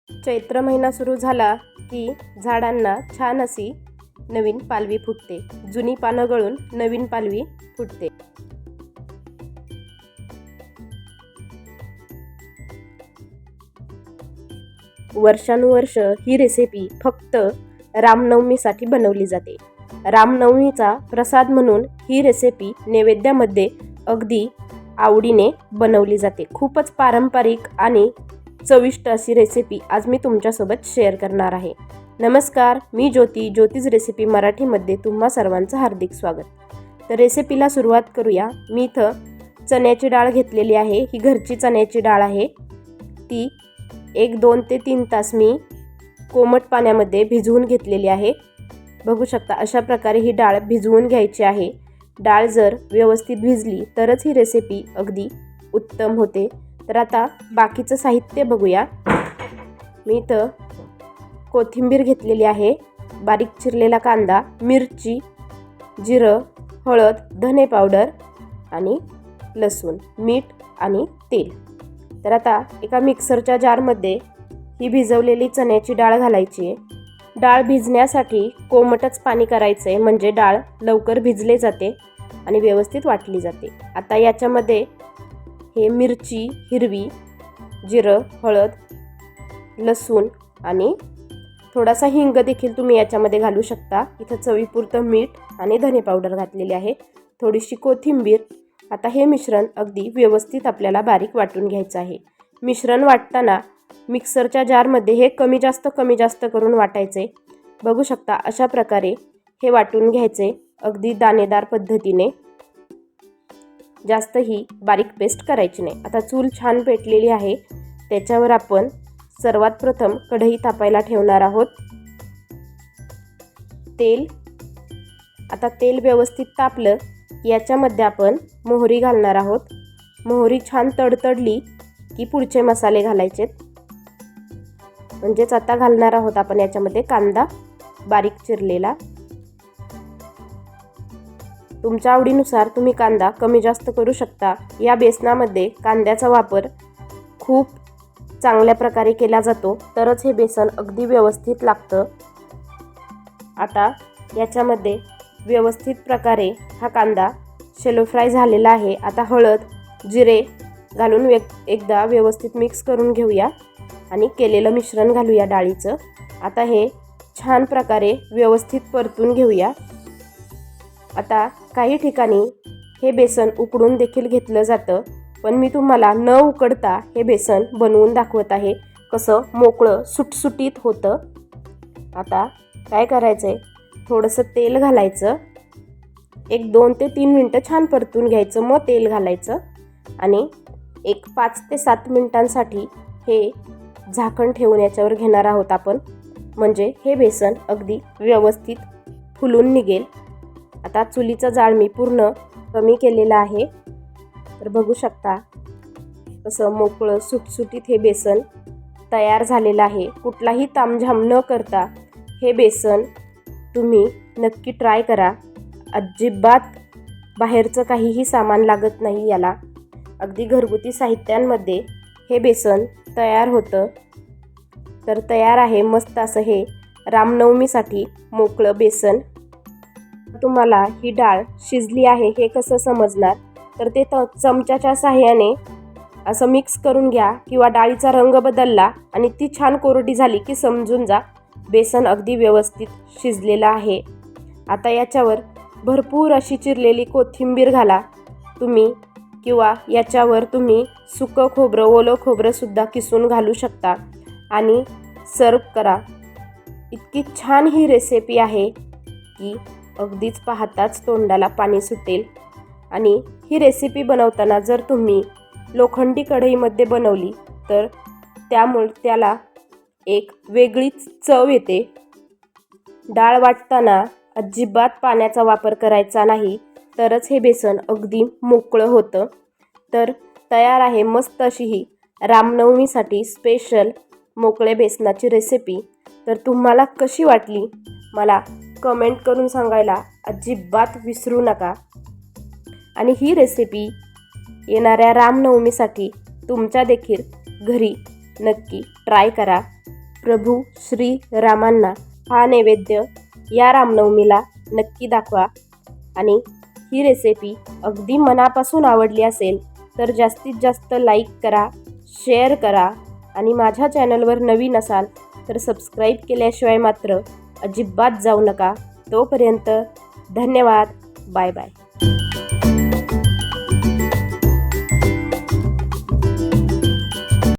चैत्र महिना सुरू झाला की झाडांना छान अशी नवीन पालवी फुटते. जुनी पानं गळून नवीन पालवी फुटते. वर्षानुवर्ष ही रेसिपी फक्त रामनवमीसाठी बनवली जाते. रामनवमीचा प्रसाद म्हणून ही रेसिपी नैवेद्यामध्ये अगदी आवडीने बनवली जाते. खूपच पारंपरिक आणि चविष्ट अशी रेसिपी आज मी तुमच्यासोबत शेअर करणार आहे. नमस्कार, मी ज्योतीज रेसिपी मराठीमध्ये तुम्हा सर्वांचं हार्दिक स्वागत. तर रेसिपीला सुरुवात करूया. मी इथं चण्याची डाळ घेतलेली आहे. ही घरची चण्याची डाळ आहे. ती 1-2 ते 3 तास मी कोमट पाण्यामध्ये भिजवून घेतलेली आहे. बघू शकता अशा प्रकारे ही डाळ भिजवून घ्यायची आहे. डाळ जर व्यवस्थित भिजली तरच ही रेसिपी अगदी उत्तम होते. तर आता बाकीचं साहित्य बघूया. मी इथं कोथिंबीर घेतलेली आहे, बारीक चिरलेला कांदा, मिरची, जिरं, हळद, धने पावडर आणि लसूण, मीठ आणि तेल. तर आता एका मिक्सरच्या जारमध्ये ही भिजवलेली चण्याची डाळ घालायची आहे. डाळ भिजण्यासाठी कोमटच पाणी करायचं आहे, म्हणजे डाळ लवकर भिजले जाते आणि व्यवस्थित वाटली जाते. आता याच्यामध्ये हे मिरची हिरवी, जिरं, हळद, लसूण आणि थोडासा हिंग देखील तुम्ही याच्यामध्ये घालू शकता. इथं चवीपुरतं मीठ आणि धने पावडर घातलेली आहे, थोडीशी कोथिंबीर. आता हे मिश्रण अगदी व्यवस्थित आपल्याला बारीक वाटून घ्यायचं आहे. मिश्रण वाटताना मिक्सरच्या जारमध्ये हे कमी जास्त करून वाटायचे. बघू शकता अशा प्रकारे हे वाटून घ्यायचे, अगदी दाणेदार पद्धतीने. जास्त ही बारीक पेस्ट करायची नाही. आता चूल छान पेटलेली आहे. त्याच्यावर आपण सर्वात प्रथम कढई तापायला ठेवणार आहोत. आता तेल व्यवस्थित तापलं, याच्यामध्ये आपण मोहरी घालणार आहोत. मोहरी छान तडतडली की पुढचे मसाले घालायचेत. म्हणजेच आता घालणार आहोत आपण याच्यामध्ये कांदा बारीक चिरलेला. तुमच्या आवडीनुसार तुम्ही कांदा कमी जास्त करू शकता. या बेसनामध्ये कांद्याचा वापर खूप चांगल्या प्रकारे केला जातो, तरच हे बेसन अगदी व्यवस्थित लागतं. आता याच्यामध्ये व्यवस्थित प्रकारे हा कांदा शॅलो फ्राय झालेला आहे. आता हळद, जिरे घालून एकदा व्यवस्थित मिक्स करून घेऊया आणि केलेलं मिश्रण घालूया डाळीचं. आता हे छान प्रकारे व्यवस्थित परतून घेऊया. आता काही ठिकाणी हे बेसन उकडून देखील घेतलं जातं, पण मी तुम्हाला न उकडता हे बेसन बनवून दाखवत आहे, कसं मोकळं सुटसुटीत होतं. आता काय करायचं आहे, थोडंसं तेल घालायचं. 1-2 ते 3 मिनटं छान परतून घ्यायचं, मग तेल घालायचं आणि 5 ते 7 मिनिटांसाठी हे झाकण ठेवून याच्यावर घेणार आहोत आपण, म्हणजे हे बेसन अगदी व्यवस्थित फुलून निघेल. आता चुलीचा जाळ मी पूर्ण कमी केलेला आहे. तर बघू शकता कसं मोकळं सुटसुटीत हे बेसन तयार झालेलं आहे. कुठलाही तामझाम न करता हे बेसन तुम्ही नक्की ट्राय करा. अजिबात बाहेरचं काहीही सामान लागत नाही याला. अगदी घरगुती साहित्यांमध्ये हे बेसन तयार होतं. तर तयार आहे मस्त असं हे रामनवमीसाठी मोकळं बेसन. तुम्हाला ही डाळ शिजली आहे हे कसं समजणार, तर ते चमच्याच्या साहाय्याने असं मिक्स करून घ्या, किंवा डाळीचा रंग बदलला आणि ती छान कोरडी झाली की समजून जा बेसन अगदी व्यवस्थित शिजलेलं आहे. आता याच्यावर भरपूर अशी चिरलेली कोथिंबीर घाला तुम्ही, किंवा याच्यावर तुम्ही सुकं खोबरं, ओलं खोबरंसुद्धा किसून घालू शकता आणि सर्व करा. इतकी छान ही रेसिपी आहे की अगदीच पाहताच तोंडाला पाणी सुटेल. आणि ही रेसिपी बनवताना जर तुम्ही लोखंडी कढईमध्ये बनवली तर त्यामुळे त्याला एक वेगळीच चव येते. डाळ वाटताना अजिबात पाण्याचा वापर करायचा नाही, तरच हे बेसन अगदी मोकळं होतं. तर तयार आहे मस्त अशी ही रामनवमीसाठी स्पेशल मोकळे बेसनाची रेसिपी. तर तुम्हाला कशी वाटली मला कमेंट करून सांगायला अजिबात विसरू नका. आणि ही रेसिपी येणाऱ्या रामनवमीसाठी तुमच्या देखील घरी नक्की ट्राय करा. प्रभू श्री रामांना हा नैवेद्य या रामनवमीला नक्की दाखवा. आणि ही रेसिपी अगदी मनापासून आवडली असेल तर जास्तीत जास्त लाईक करा, शेअर करा आणि माझ्या चॅनलवर नवीन असाल तर सबस्क्राईब केल्याशिवाय मात्र अजिबात जाऊ नका. तोपर्यंत धन्यवाद. Bye bye.